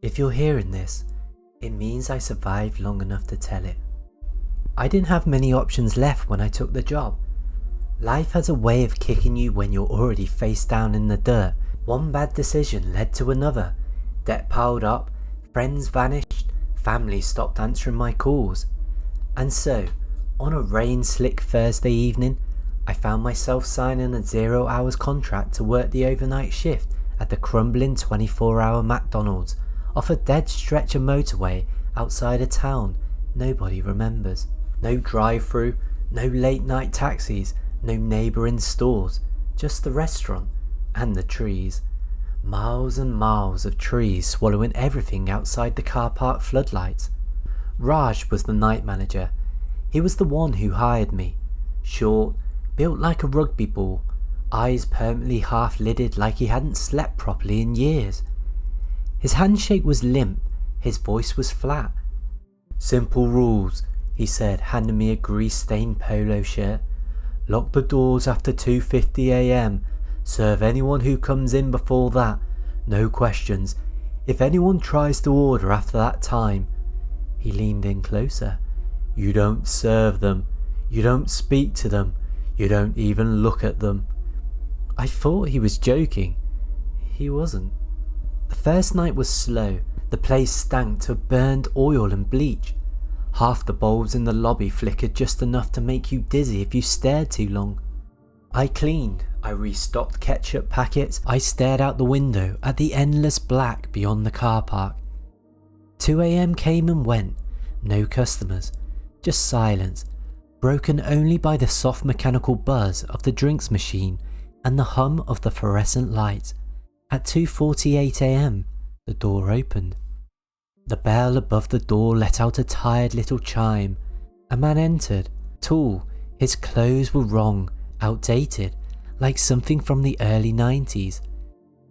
If you're hearing this, it means I survived long enough to tell it. I didn't have many options left when I took the job. Life has a way of kicking you when you're already face down in the dirt. One bad decision led to another. Debt piled up, friends vanished, family stopped answering my calls. And so, on a rain-slick Thursday evening, I found myself signing a 0 hours contract to work the overnight shift at the crumbling 24-hour McDonald's off a dead stretch of motorway outside a town nobody remembers. No drive-through, no late-night taxis, no neighbouring stores, just the restaurant and the trees. Miles and miles of trees swallowing everything outside the car park floodlights. Raj was the night manager. He was the one who hired me. Short, built like a rugby ball, eyes permanently half-lidded like he hadn't slept properly in years. His handshake was limp, his voice was flat. "Simple rules," he said, handing me a grease-stained polo shirt. "Lock the doors after 2:50 AM. Serve anyone who comes in before that. No questions. If anyone tries to order after that time..." He leaned in closer. "You don't serve them. You don't speak to them. You don't even look at them." I thought he was joking. He wasn't. The first night was slow. The place stank to burned oil and bleach. Half the bulbs in the lobby flickered just enough to make you dizzy if you stared too long. I cleaned. I restocked ketchup packets. I stared out the window at the endless black beyond the car park. 2 AM came and went. No customers. Just silence, broken only by the soft mechanical buzz of the drinks machine and the hum of the fluorescent lights. At 2:48 AM, the door opened. The bell above the door let out a tired little chime. A man entered, tall. His clothes were wrong, outdated, like something from the early 90s.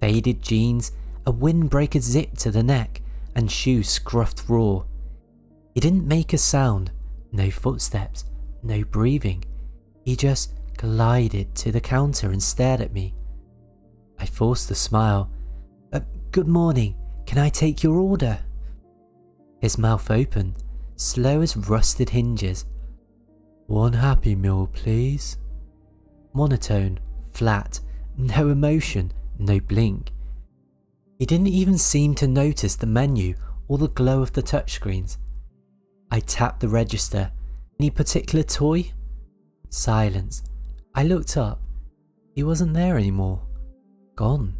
Faded jeans, a windbreaker zip to the neck, and shoes scruffed raw. He didn't make a sound, no footsteps, no breathing. He just glided to the counter and stared at me. I forced a smile. "Good morning, can I take your order?" His mouth opened, slow as rusted hinges. "1 Happy Meal, please." Monotone, flat, no emotion, no blink. He didn't even seem to notice the menu or the glow of the touchscreens. I tapped the register. "Any particular toy?" Silence. I looked up. He wasn't there anymore. Gone.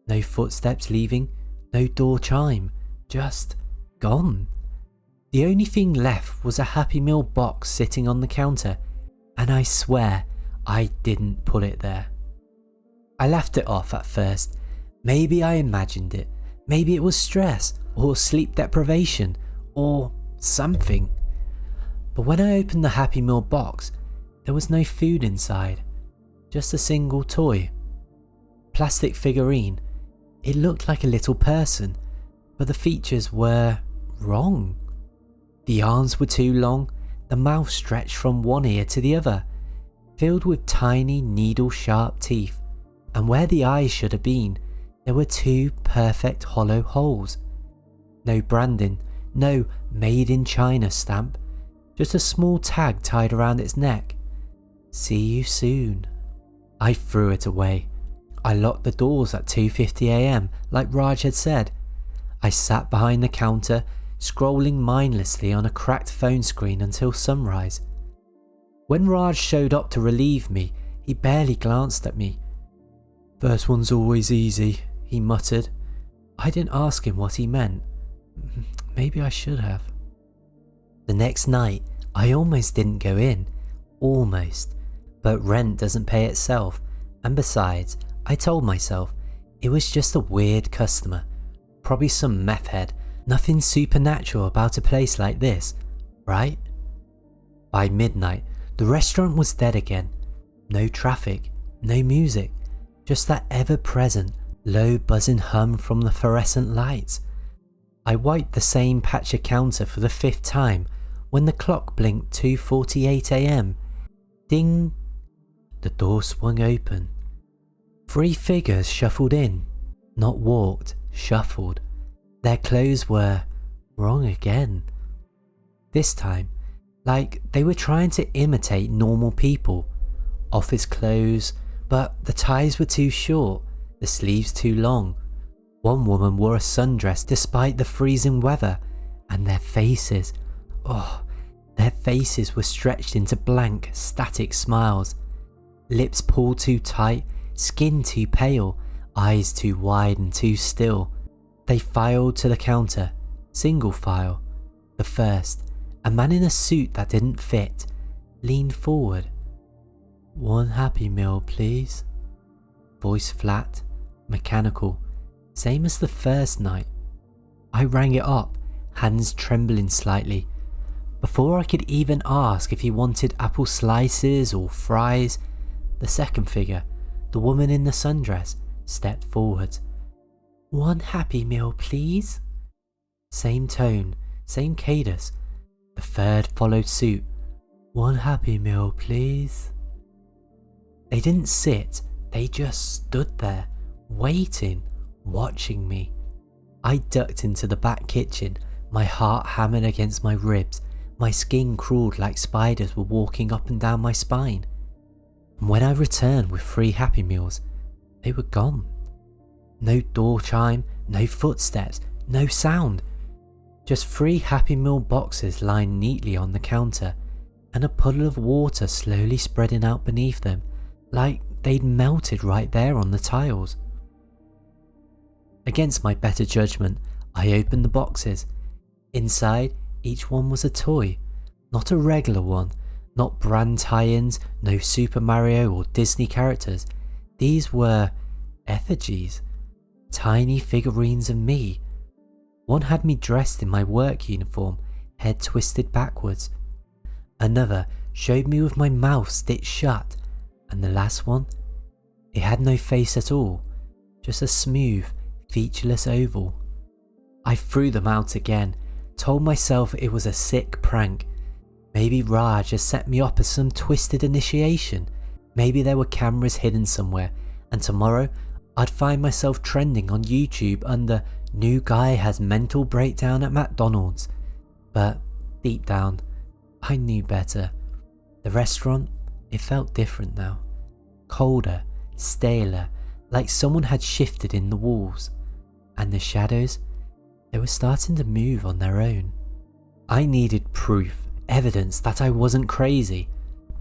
No footsteps leaving, no door chime, just gone. The only thing left was a Happy Meal box sitting on the counter, and I swear I didn't put it there. I laughed it off at first. Maybe I imagined it. Maybe it was stress, or sleep deprivation, or something. But when I opened the Happy Meal box, there was no food inside, just a single toy. Plastic figurine. It looked like a little person, but the features were wrong. The arms were too long, the mouth stretched from one ear to the other, filled with tiny needle-sharp teeth, and where the eyes should have been, there were 2 perfect hollow holes. No branding, no Made in China stamp, just a small tag tied around its neck. "See you soon." I threw it away. I locked the doors at 2:50 AM like Raj had said. I sat behind the counter, scrolling mindlessly on a cracked phone screen until sunrise. When Raj showed up to relieve me, he barely glanced at me. "First one's always easy," he muttered. I didn't ask him what he meant. Maybe I should have. The next night, I almost didn't go in. Almost. But rent doesn't pay itself, and besides, I told myself it was just a weird customer, probably some meth head. Nothing supernatural about a place like this, right? By midnight, the restaurant was dead again. No traffic, no music, just that ever-present, low buzzing hum from the fluorescent lights. I wiped the same patch of counter for the 5th time when the clock blinked 2:48 AM. Ding! The door swung open. 3 figures shuffled in. Not walked, shuffled. Their clothes were wrong again. This time, like they were trying to imitate normal people. Office clothes, but the ties were too short, the sleeves too long. One woman wore a sundress despite the freezing weather, and their faces, their faces were stretched into blank, static smiles. Lips pulled too tight, skin too pale, eyes too wide and too still. They filed to the counter, single file. The first, a man in a suit that didn't fit, leaned forward. "One Happy Meal, please." Voice flat, mechanical, same as the first night. I rang it up, hands trembling slightly. Before I could even ask if he wanted apple slices or fries, the second figure, the woman in the sundress, stepped forward. "One Happy Meal, please." Same tone, same cadence. The third followed suit. "One Happy Meal, please." They didn't sit, they just stood there, waiting, watching me. I ducked into the back kitchen, my heart hammered against my ribs, my skin crawled like spiders were walking up and down my spine. And when I returned with 3 Happy Meals, they were gone. No door chime, no footsteps, no sound. Just 3 Happy Meal boxes lying neatly on the counter, and a puddle of water slowly spreading out beneath them, like they'd melted right there on the tiles. Against my better judgment, I opened the boxes. Inside, each one was a toy, not a regular one, not brand tie-ins, no Super Mario or Disney characters. These were effigies, tiny figurines of me. One had me dressed in my work uniform, head twisted backwards. Another showed me with my mouth stitched shut, and the last one, it had no face at all, just a smooth, featureless oval. I threw them out again, told myself it was a sick prank. Maybe Raj had set me up as some twisted initiation. Maybe there were cameras hidden somewhere, and tomorrow I'd find myself trending on YouTube under "New Guy Has Mental Breakdown at McDonald's." But deep down, I knew better. The restaurant, it felt different now. Colder, staler, like someone had shifted in the walls. And the shadows, they were starting to move on their own. I needed proof, evidence that I wasn't crazy.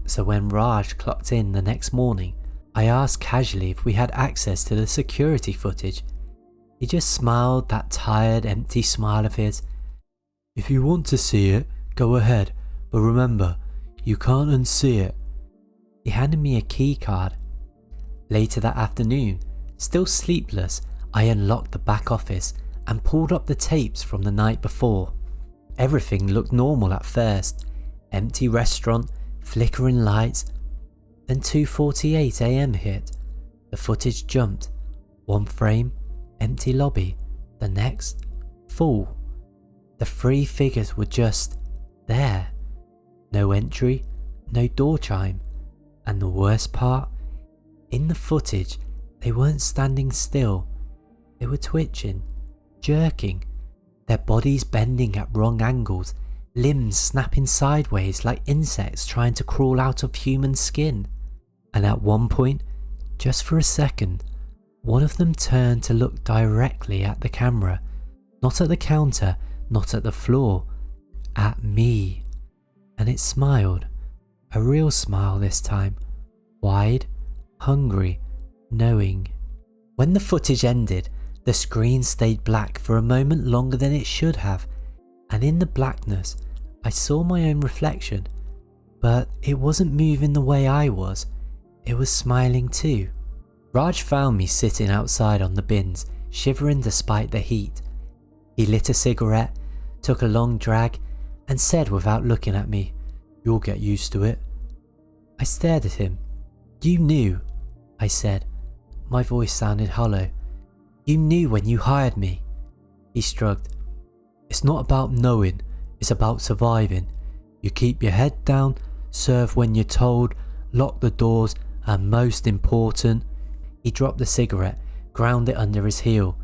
So when Raj clocked in the next morning, I asked casually if we had access to the security footage. He just smiled that tired, empty smile of his. "If you want to see it, go ahead, but remember, you can't unsee it." He handed me a key card. Later that afternoon, still sleepless, I unlocked the back office and pulled up the tapes from the night before. Everything looked normal at first. Empty restaurant, flickering lights. Then 2:48 AM hit. The footage jumped. One frame, empty lobby. The next, full. The 3 figures were just there. No entry, no door chime. And the worst part, in the footage, they weren't standing still. They were twitching, jerking, their bodies bending at wrong angles, limbs snapping sideways like insects trying to crawl out of human skin. And at one point, just for a second, one of them turned to look directly at the camera, not at the counter, not at the floor, at me. And it smiled, a real smile this time, wide, hungry, knowing. When the footage ended, the screen stayed black for a moment longer than it should have, and in the blackness, I saw my own reflection, but it wasn't moving the way I was. It was smiling too. Raj found me sitting outside on the bins, shivering despite the heat. He lit a cigarette, took a long drag, and said without looking at me, "You'll get used to it." I stared at him. "You knew," I said. My voice sounded hollow. "You knew when you hired me." He shrugged. "It's not about knowing, it's about surviving. You keep your head down, serve when you're told, lock the doors, and most important..." He dropped the cigarette, ground it under his heel.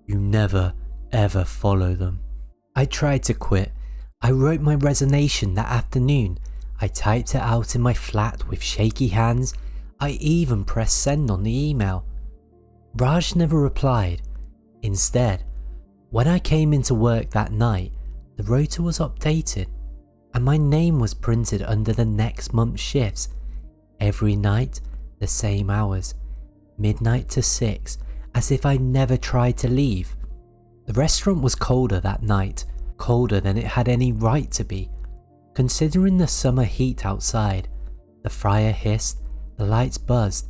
"You never ever follow them. I tried to quit. I wrote my resignation that afternoon. I typed it out in my flat with shaky hands. I even pressed send on the email. Raj never replied. Instead, when I came into work that night, the rota was updated and my name was printed under the next month's shifts. Every night, the same hours, midnight to 6, as if I never tried to leave. The restaurant was colder that night, colder than it had any right to be. Considering the summer heat outside, the fryer hissed, the lights buzzed,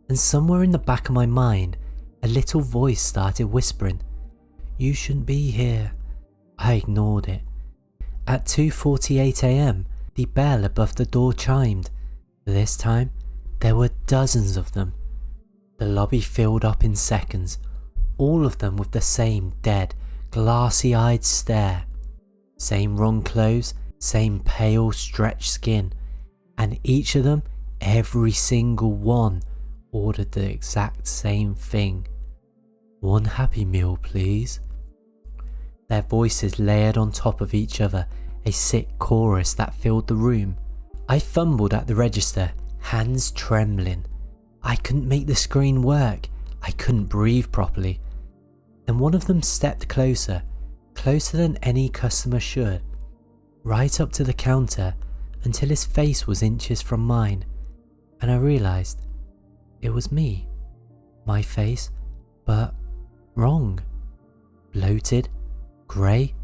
and somewhere in the back of my mind, a little voice started whispering, "You shouldn't be here." I ignored it. At 2:48 AM, the bell above the door chimed. This time, there were dozens of them. The lobby filled up in seconds, all of them with the same dead, glassy-eyed stare. Same wrong clothes, same pale, stretched skin, and each of them, every single one, ordered the exact same thing. "One Happy Meal, please." Their voices layered on top of each other, a sick chorus that filled the room. I fumbled at the register, hands trembling. I couldn't make the screen work. I couldn't breathe properly. Then one of them stepped closer, closer than any customer should, right up to the counter until his face was inches from mine, and I realised it was me. My face, but wrong. Bloated, grey,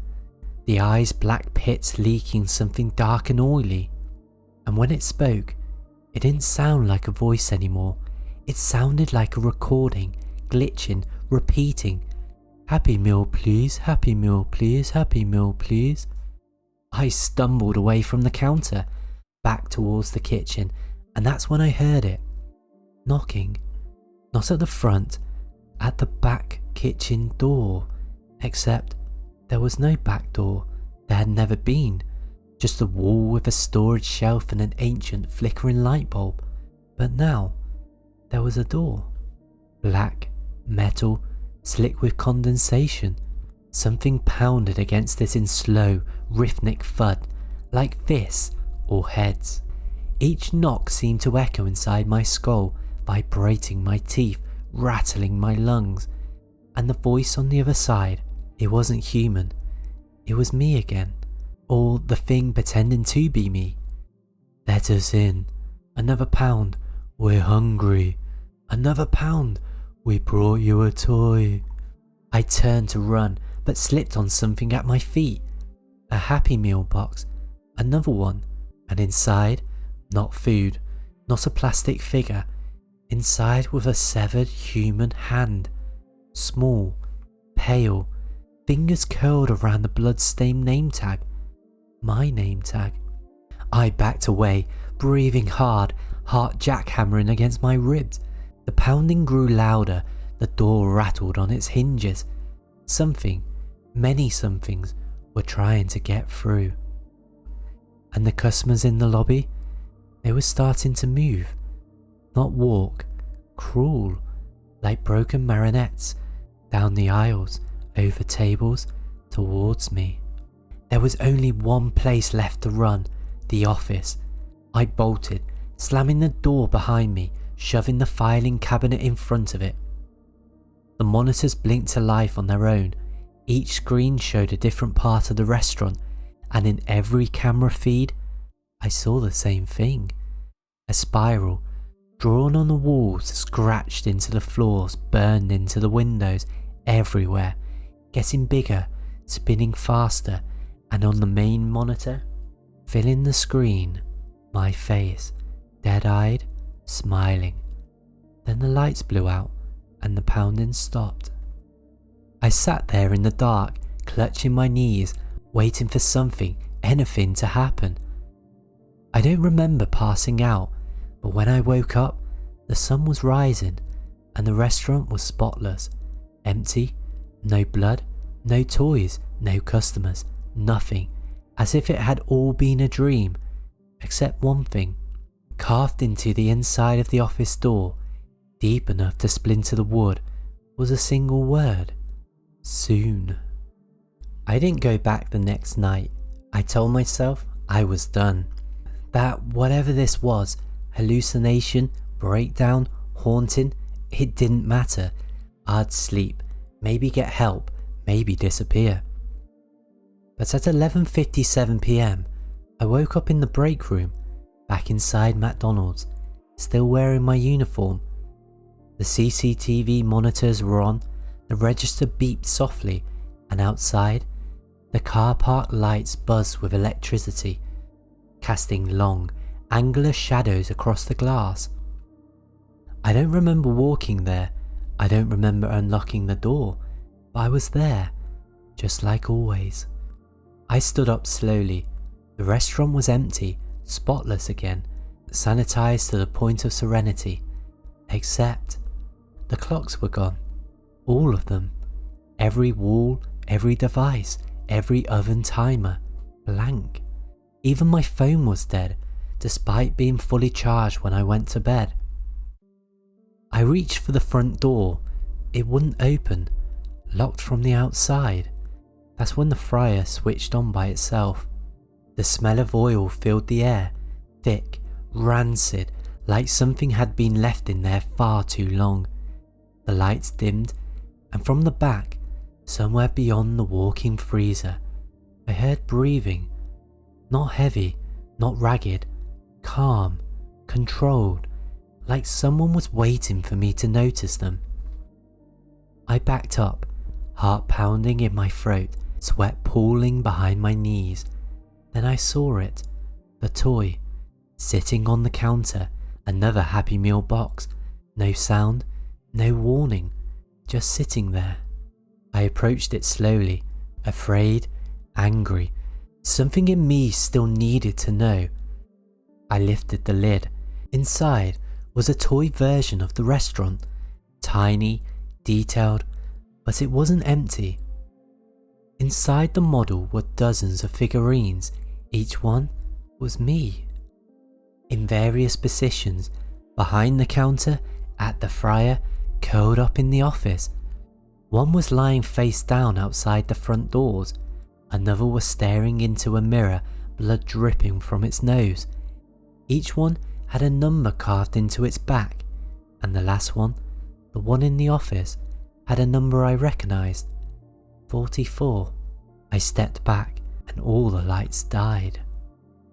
the eyes black pits leaking something dark and oily. And when it spoke, it didn't sound like a voice anymore. It sounded like a recording, glitching, repeating, "Happy Meal please, Happy Meal please, Happy Meal please." I stumbled away from the counter, back towards the kitchen, and that's when I heard it. Knocking. Not at the front, at the back kitchen door. Except there was no back door. There had never been. Just a wall with a storage shelf and an ancient flickering light bulb. But now, there was a door. Black, metal, slick with condensation. Something pounded against it in slow, rhythmic thud, like fists or heads. Each knock seemed to echo inside my skull, vibrating my teeth, rattling my lungs. And the voice on the other side, it wasn't human. It was me again. Or the thing pretending to be me. "Let us in. Another pound. We're hungry. Another pound. We brought you a toy." I turned to run, but slipped on something at my feet. A Happy Meal box. Another one. And inside, not food, not a plastic figure. Inside was a severed human hand. Small, pale, fingers curled around the blood-stained name tag. My name tag. I backed away, breathing hard, heart jackhammering against my ribs. The pounding grew louder, the door rattled on its hinges. Something, many somethings, were trying to get through. And the customers in the lobby, they were starting to move. Not walk, crawl, like broken marionettes, down the aisles, over tables, towards me. There was only one place left to run, the office. I bolted, slamming the door behind me, shoving the filing cabinet in front of it. The monitors blinked to life on their own. Each screen showed a different part of the restaurant, and in every camera feed, I saw the same thing. A spiral, drawn on the walls, scratched into the floors, burned into the windows, everywhere, getting bigger, spinning faster, and on the main monitor, filling the screen, my face, dead-eyed, smiling. Then the lights blew out and the pounding stopped. I sat there in the dark, clutching my knees, waiting for something, anything to happen. I don't remember passing out, but when I woke up, the sun was rising and the restaurant was spotless, empty, no blood, no toys, no customers, nothing, as if it had all been a dream, except one thing. Carved into the inside of the office door, deep enough to splinter the wood, was a single word: soon. I didn't go back the next night. I told myself I was done. That whatever this was, hallucination, breakdown, haunting, it didn't matter. I'd sleep, maybe get help, maybe disappear. But at 11:57 p.m, I woke up in the break room, back inside McDonald's, still wearing my uniform. The CCTV monitors were on, the register beeped softly, and outside, the car park lights buzzed with electricity, casting long, angular shadows across the glass. I don't remember walking there, I don't remember unlocking the door, but I was there, just like always. I stood up slowly. The restaurant was empty, spotless again, sanitized to the point of serenity. Except, the clocks were gone. All of them. Every wall, every device, every oven timer, blank. Even my phone was dead, despite being fully charged when I went to bed. I reached for the front door. It wouldn't open, locked from the outside. That's when the fryer switched on by itself. The smell of oil filled the air, thick, rancid, like something had been left in there far too long. The lights dimmed, and from the back, somewhere beyond the walk-in freezer, I heard breathing. Not heavy, not ragged, calm, controlled, like someone was waiting for me to notice them. I backed up, heart pounding in my throat, sweat pooling behind my knees. Then I saw it, the toy, sitting on the counter, another Happy Meal box, no sound, no warning, just sitting there. I approached it slowly, afraid, angry. Something in me still needed to know. I lifted the lid. Inside was a toy version of the restaurant, tiny, detailed, but it wasn't empty. Inside the model were dozens of figurines. Each one was me. In various positions, behind the counter, at the fryer, curled up in the office. One was lying face down outside the front doors. Another was staring into a mirror, blood dripping from its nose. Each one had a number carved into its back, and the last one, the one in the office, had a number I recognized. 44. I stepped back and all the lights died.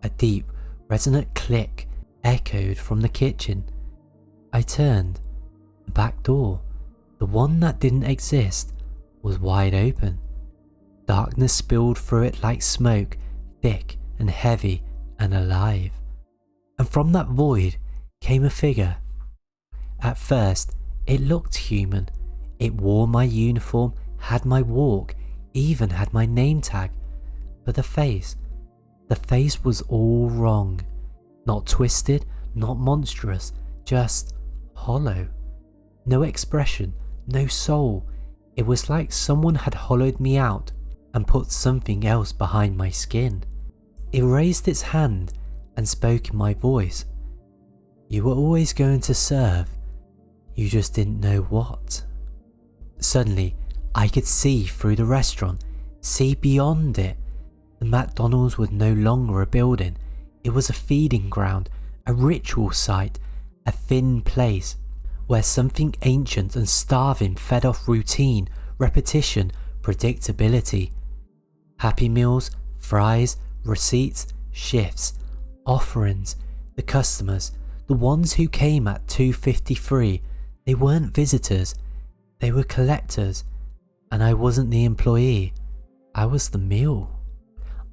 A deep, resonant click echoed from the kitchen. I turned. The back door, the one that didn't exist, was wide open. Darkness spilled through it like smoke, thick and heavy and alive. And from that void came a figure. At first, it looked human. It wore my uniform, had my walk, even had my name tag. But the face was all wrong. Not twisted, not monstrous, just hollow. No expression, no soul. It was like someone had hollowed me out and put something else behind my skin. It raised its hand and spoke in my voice. You were always going to serve. You just didn't know what. Suddenly, I could see through the restaurant, see beyond it. The McDonald's was no longer a building. It was a feeding ground, a ritual site, a thin place where something ancient and starving fed off routine, repetition, predictability. Happy Meals, fries, receipts, shifts, offerings, the customers, the ones who came at 2:53, they weren't visitors, they were collectors, and I wasn't the employee, I was the meal.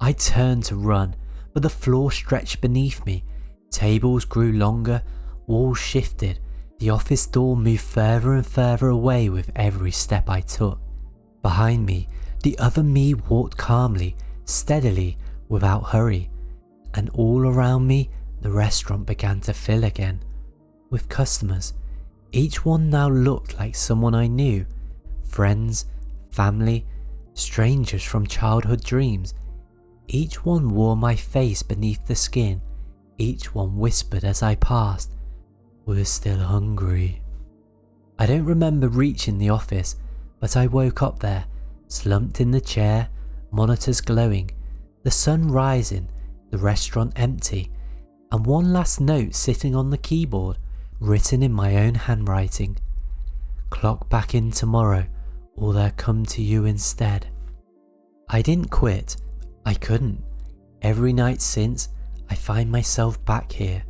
I turned to run, but the floor stretched beneath me, tables grew longer, walls shifted, the office door moved further and further away with every step I took. Behind me, the other me walked calmly, steadily, without hurry, and all around me the restaurant began to fill again, with customers. Each one now looked like someone I knew, friends, family, strangers from childhood dreams. Each one wore my face beneath the skin, each one whispered as I passed, "We're still hungry." I don't remember reaching the office, but I woke up there, slumped in the chair, monitors glowing, the sun rising, the restaurant empty, and one last note sitting on the keyboard, written in my own handwriting. Clock back in tomorrow, or they'll come to you instead. I didn't quit. I couldn't. Every night since, I find myself back here.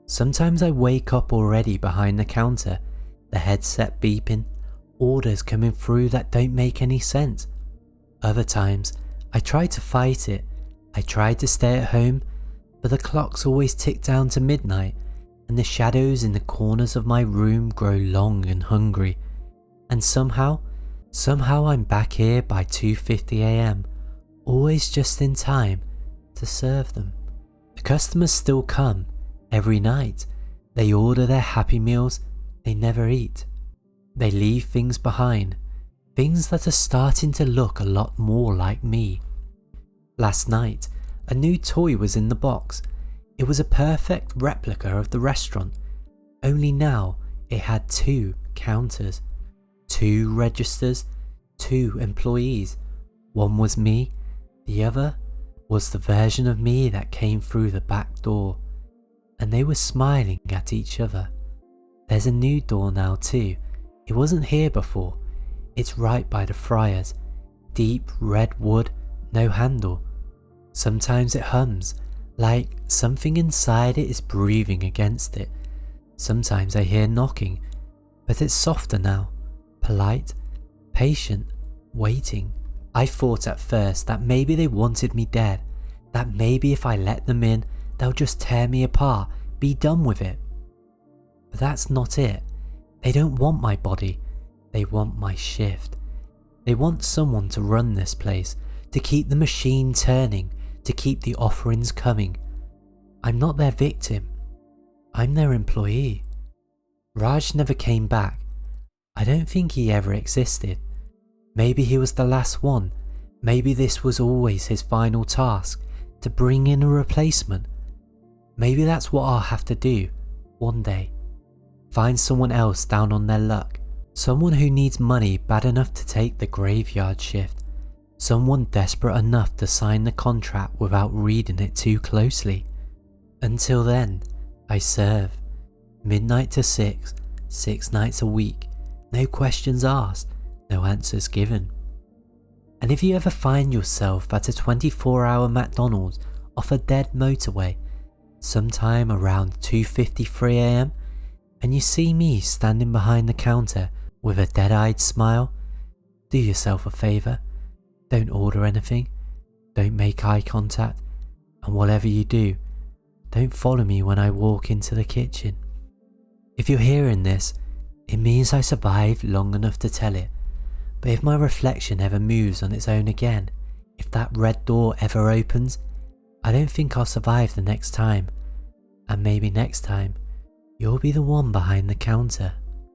Sometimes I wake up already behind the counter, the headset beeping, orders coming through that don't make any sense. Other times, I try to fight it. I try to stay at home, but the clocks always tick down to midnight, and the shadows in the corners of my room grow long and hungry. And somehow I'm back here by 2:50 AM, always just in time to serve them. The customers still come, every night. They order their Happy Meals, they never eat. They leave things behind, things that are starting to look a lot more like me. Last night, a new toy was in the box. It was a perfect replica of the restaurant, only now it had 2 counters, 2 registers, 2 employees. One was me, the other was the version of me that came through the back door, and they were smiling at each other. There's a new door now too. It wasn't here before. It's right by the fryers. Deep red wood, no handle. Sometimes it hums, like something inside it is breathing against it. Sometimes I hear knocking, but it's softer now, polite, patient, waiting. I thought at first that maybe they wanted me dead, that maybe if I let them in, they'll just tear me apart, be done with it. But that's not it. They don't want my body, they want my shift. They want someone to run this place, to keep the machine turning, to keep the offerings coming. I'm not their victim, I'm their employee. Raj never came back. I don't think he ever existed. Maybe he was the last one. Maybe this was always his final task, to bring in a replacement. Maybe that's what I'll have to do, one day. Find someone else down on their luck. Someone who needs money bad enough to take the graveyard shift. Someone desperate enough to sign the contract without reading it too closely. Until then, I serve. Midnight to 6, 6 nights a week. No questions asked, no answers given. And if you ever find yourself at a 24-hour McDonald's off a dead motorway, sometime around 2:53 AM, and you see me standing behind the counter with a dead-eyed smile, do yourself a favour. Don't order anything, don't make eye contact, and whatever you do, don't follow me when I walk into the kitchen. If you're hearing this, it means I survived long enough to tell it. But if my reflection ever moves on its own again, if that red door ever opens, I don't think I'll survive the next time. And maybe next time, you'll be the one behind the counter.